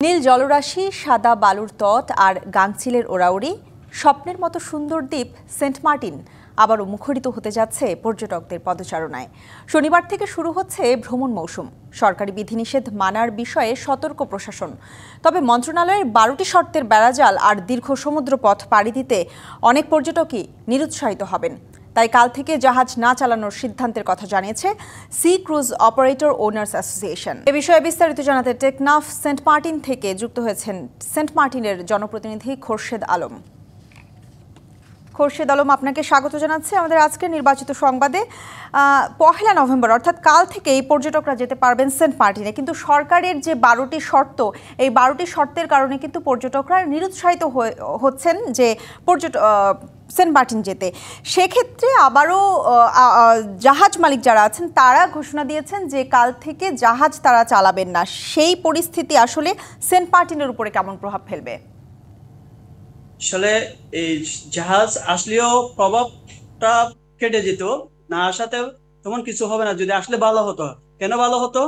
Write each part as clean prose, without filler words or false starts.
নীল জলরাশি, সাদা বালুর তট আর গাংচিলের ওরাওরি, স্বপ্নের মতো সুন্দর দ্বীপ সেন্ট মার্টিন আবারও মুখরিত হতে যাচ্ছে পর্যটকদের পদচারণায়। শনিবার থেকে শুরু হচ্ছে ভ্রমণ মৌসুম। সরকারি বিধিনিষেধ মানার বিষয়ে সতর্ক প্রশাসন। তবে মন্ত্রণালয়ের 12টি শর্তের বেড়াজাল আর দীর্ঘ সমুদ্রপথ পাড়ি দিতে অনেক পর্যটকই নিরুৎসাহিত হবেন। তাই কাল থেকে জাহাজ না চালানোর সিদ্ধান্তের কথা জানিয়েছে sea cruise operator owners association. এ বিষয়ে বিস্তারিত জানাতে টেকনাফ সেন্ট মার্টিন থেকে যুক্ত হয়েছেন সেন্ট মার্টিনের জনপ্রতিনিধি খোরশেদ আলম। খোরশেদ আলম, আপনাকে স্বাগত জানাচ্ছি আমাদের আজকের নির্বাচিত সংবাদে। 1 নভেম্বর অর্থাৎ কাল থেকে এই পর্যটকরা যেতে পারবেন সেন্ট মার্টিনে, কিন্তু সরকারের যে 12টি শর্ত, এই 12টি শর্তের কারণে কিন্তু পর্যটকরা নিরুৎসাহিত হচ্ছেন যে সেন্ট মার্টিন যেতে। সেক্ষেত্রে আবারও জাহাজ মালিক যারা আছেন তারা ঘোষণা দিয়েছেন যে কাল থেকে জাহাজ তারা চালাবেন না। সেই পরিস্থিতি আসলে সেন্ট মার্টিনের উপরে কেমন প্রভাব ফেলবে? আসলে এই জাহাজ আসলেও প্রভাবটা কেটে যেত, না আসাতে তেমন কিছু হবে না। যদি আসলে ভালো হতো। কেন ভালো হতো?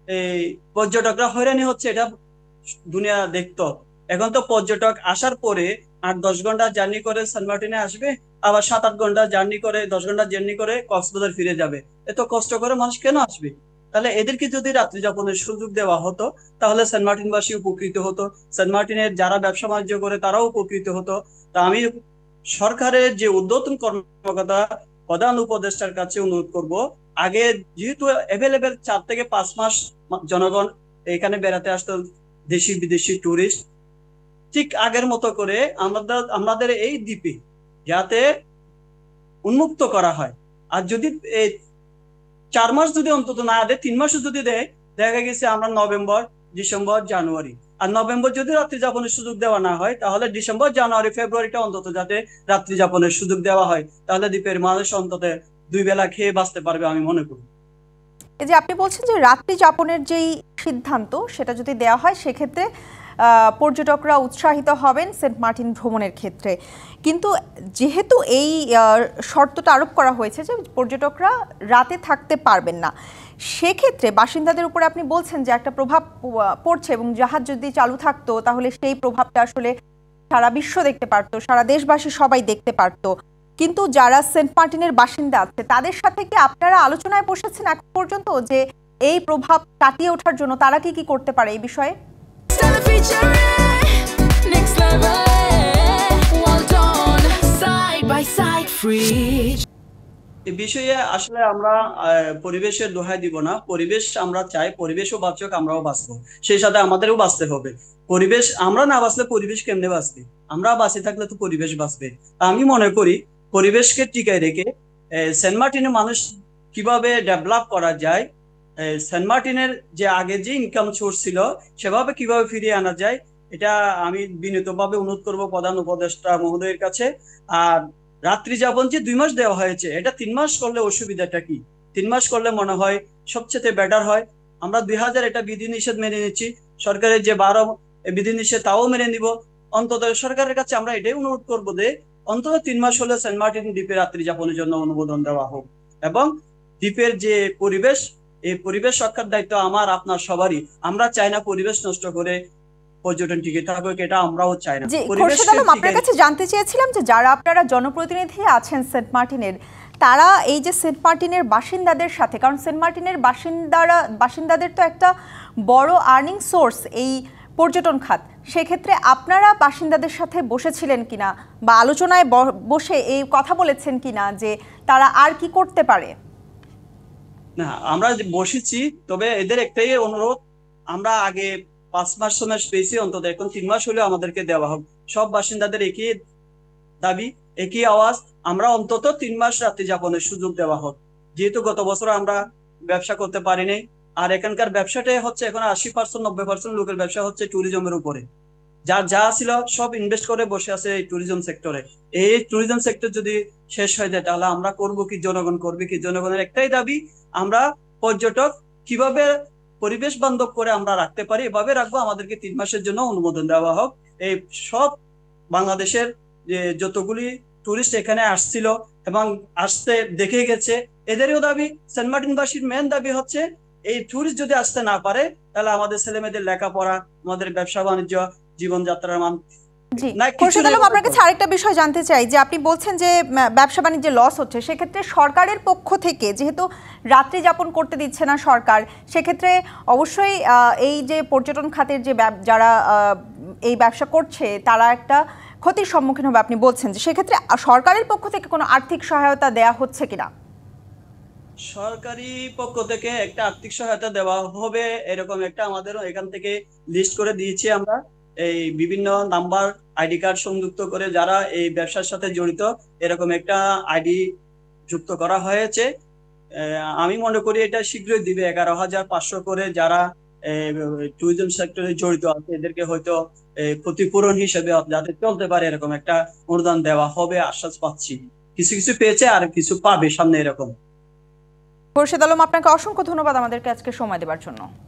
এই পর্যটকরা হয়রানি হচ্ছে, এটা দুনিয়া দেখতো। এখন তো পর্যটক আসার পরে 8-10 ঘন্টা জার্নি করে সেন্ট মার্টিনে আসবে, আবার 7-8 ঘন্টা জার্নি করে 10 ঘন্টা জার্নি করে কক্সবাজার ফিরে যাবে। এত কষ্ট করে মানুষ কেন আসবে? তাহলে এদেরকে যদি রাত্রি যাপনের সুযোগ দেওয়া হতো তাহলে সেন্ট মার্টিনবাসী উপকৃত হতো, সেন্ট মার্টিনের যারা ব্যবসা বাণিজ্য করে তারাও উপকৃত হতো। তা আমি সরকারের যে ঊর্ধ্বতন কর্মকর্তা প্রধান উপদেষ্টার কাছে অনুরোধ করব, আগে যেহেতু অ্যাভেলেবেল 4 থেকে 5 মাস জনগণ এখানে বেড়াতে আসতো, দেশি বিদেশি টুরিস্ট, ঠিক আগের মতো করে আমাদের এই দ্বীপে যাতে উন্মুক্ত করা হয়। আর যদি 4 মাস যদি অন্তত না দেয়, 3 মাসও যদি দেয়, দেখা গেছে আমরা নভেম্বর, ডিসেম্বর, জানুয়ারি, আর নভেম্বর যদি রাত্রি যাপনের সুযোগ দেওয়া না হয় তাহলে ডিসেম্বর, জানুয়ারি, ফেব্রুয়ারিটা অন্তত যাতে রাত্রি যাপনের সুযোগ দেওয়া হয়, তাহলে দ্বীপের মানুষ অন্তত 2 বেলা খেয়ে বাঁচতে পারবে আমি মনে করি। এই যে আপনি বলছেন যে রাত্রি যাপনের যেই সিদ্ধান্ত সেটা যদি দেওয়া হয় সেক্ষেত্রে পর্যটকরা উৎসাহিত হবেন সেন্ট মার্টিন ভ্রমণের ক্ষেত্রে, কিন্তু যেহেতু এই শর্তটা আরোপ করা হয়েছে যে পর্যটকরা রাতে থাকতে পারবেন না, সেক্ষেত্রে বাসিন্দাদের উপরে আপনি বলছেন যে একটা প্রভাব পড়ছে, এবং জাহাজ যদি চালু থাকতো তাহলে সেই প্রভাবটা আসলে সারা বিশ্ব দেখতে পারতো, সারা দেশবাসী সবাই দেখতে পারতো। কিন্তু যারা সেন্ট মার্টিনের বাসিন্দা আছে তাদের সাথে কি আপনারা আলোচনায় বসেছেন এখন পর্যন্ত যে এই প্রভাব কাটিয়ে ওঠার জন্য তারা কি কি করতে পারে এই বিষয়ে? এই বিষয়ে আসলে আমরা পরিবেশের দোহাই দিব না। পরিবেশ আমরা চাই, পরিবেশও বাঁচুক, আমরাও বাঁচবো, সেই সাথে আমাদেরও বাঁচতে হবে। পরিবেশ আমরা না বাঁচলে পরিবেশ কেমনে বাঁচবে? আমরা বাঁচে থাকলে তো পরিবেশ বাঁচবে। আমি মনে করি পরিবেশকে টিকায় রেখে সেন্ট মার্টিনের মানুষ কিভাবে ডেভেলপ করা যায়, সেন্ট মার্টিনের যে আগে যে ইনকাম সোর্স ছিল সেভাবে কিভাবে ফিরিয়ে আনা যায়, এটা আমি বিনীতভাবে অনুরোধ করবো প্রধান উপদেষ্টা মহোদয়ের কাছে। আর রাত্রি যাপন যে 2 মাস দেওয়া হয়েছে, এটা 3 মাস করলে অসুবিধাটা কি? 3 মাস করলে মনে হয় সবচেয়ে বেটার হয়। আমরা 2000 এটা বিধিনিষেধ মেনে নিচ্ছি, সরকারের যে 12 বিধিনিষেধ তাও মেনে নিব। অন্তত সরকারের কাছে আমরা এটাই অনুরোধ করবো যে অন্তত 3 মাস হলে সেন্ট মার্টিন দ্বীপে রাত্রি যাপনের জন্য অনুমোদন দেওয়া হোক, এবং দ্বীপের যে পরিবেশ, এই পরিবেশ রক্ষার দায়িত্ব আমার আপনার সবারই। আমরা চাই না পরিবেশ নষ্ট করে পর্যটন টিকে থাকুক, এটা আমরাও চাই না। আপনার কাছে জানতে চেয়েছিলাম যে যারা আপনারা জনপ্রতিনিধি আছেন সেন্ট মার্টিনের, তারা এই যে সেন্ট মার্টিনের বাসিন্দাদের সাথে, কারণ সেন্ট মার্টিনের বাসিন্দাদের তো একটা বড় আর্নিং সোর্স এই পর্যটন খাত, সেক্ষেত্রে আপনারা বাসিন্দাদের সাথে বসেছিলেন কিনা বা আলোচনায় বসে এই কথা বলেছেন কিনা যে তারা আর কি করতে পারে? না, আমরা বসেছি, তবে এদের একটাই অনুরোধ, আমরা আগে 5 মাস সময় পেয়েছি, অন্তত এখন 3 মাস হলেও আমাদেরকে দেওয়া হোক। সব বাসিন্দাদের একই দাবি, একই আওয়াজ, আমরা অন্তত 3 মাস রাত্রি যাপনের সুযোগ দেওয়া হোক। যেহেতু গত বছর আমরা ব্যবসা করতে পারিনি, আর এখানকার ব্যবসাটাই হচ্ছে এখন 80% 90% লোকের ব্যবসা হচ্ছে ট্যুরিজমের উপরে। যার যা ছিল সব ইনভেস্ট করে বসে আছে এই ট্যুরিজম সেক্টরে। এই ট্যুরিজম সেক্টর যদি শেষ হয়ে যায় তাহলে আমরা করব কি? জনগণ করবে কি? জনগণের একটাই দাবি, আমরা পর্যটক কিভাবে পরিবেশ বান্ধব করে আমরা রাখতে পারি, এভাবে রাখবো। আমাদেরকে 3 মাসের জন্য অনুমোদন দেওয়া হোক। এই সব বাংলাদেশের যে যতগুলি টুরিস্ট এখানে আসছিল এবং আসতে দেখে গেছে, এদেরও দাবি, সেন্ট মার্টিনবাসীর মেন দাবি হচ্ছে এই ট্যুরিস্ট যদি আসতে না পারে, তাহলে আমাদের ছেলে মেয়েদের লেখাপড়া, আমাদের ব্যবসা বাণিজ্য, জীবনযাত্রার মান জি, না কিছু খোরশেদ নেই আলম, বলতে আপনার তো। কাছে আরেকটা বিষয় জানতে চাই যে আপনি বলছেন যে ব্যবসা বাণিজ্যে লস হচ্ছে, সেক্ষেত্রে সরকারের পক্ষ থেকে যেহেতু রাত্রি যাপন করতে দিচ্ছে না সরকার, সেক্ষেত্রে অবশ্যই এই যে পর্যটন খাতের যে যারা এই ব্যবসা করছে তারা একটা ক্ষতির সম্মুখীন হবে আপনি বলছেন, যে সেক্ষেত্রে সরকারের পক্ষ থেকে কোনো আর্থিক সহায়তা দেয়া হচ্ছে কিনা? সরকারি পক্ষ থেকে একটা আর্থিক সহায়তা দেওয়া হবে, এরকম একটা আমাদের এখান থেকে লিস্ট করে দিয়েছি আমরা। এই বিভিন্ন নাম্বার, আইডি কার্ড সংযুক্ত করে যারা এই ব্যবসার সাথে জড়িত, এরকম একটা আইডি যুক্ত করা হয়েছে। আমি মনে করি এটা শীঘ্রই দিবে। 11,500 করে যারা ট্যুরিজম সেক্টরে জড়িত আছে এদেরকে হয়তো ক্ষতিপূরণ হিসেবে যাতে চলতে পারে এরকম একটা অনুদান দেওয়া হবে আশ্বাস পাচ্ছি। কিছু কিছু পেয়েছে আর কিছু পাবে সামনে এরকম। খোরশেদ আলম, আপনাকে অসংখ্য ধন্যবাদ আমাদেরকে আজকে সময় দেওয়ার জন্য।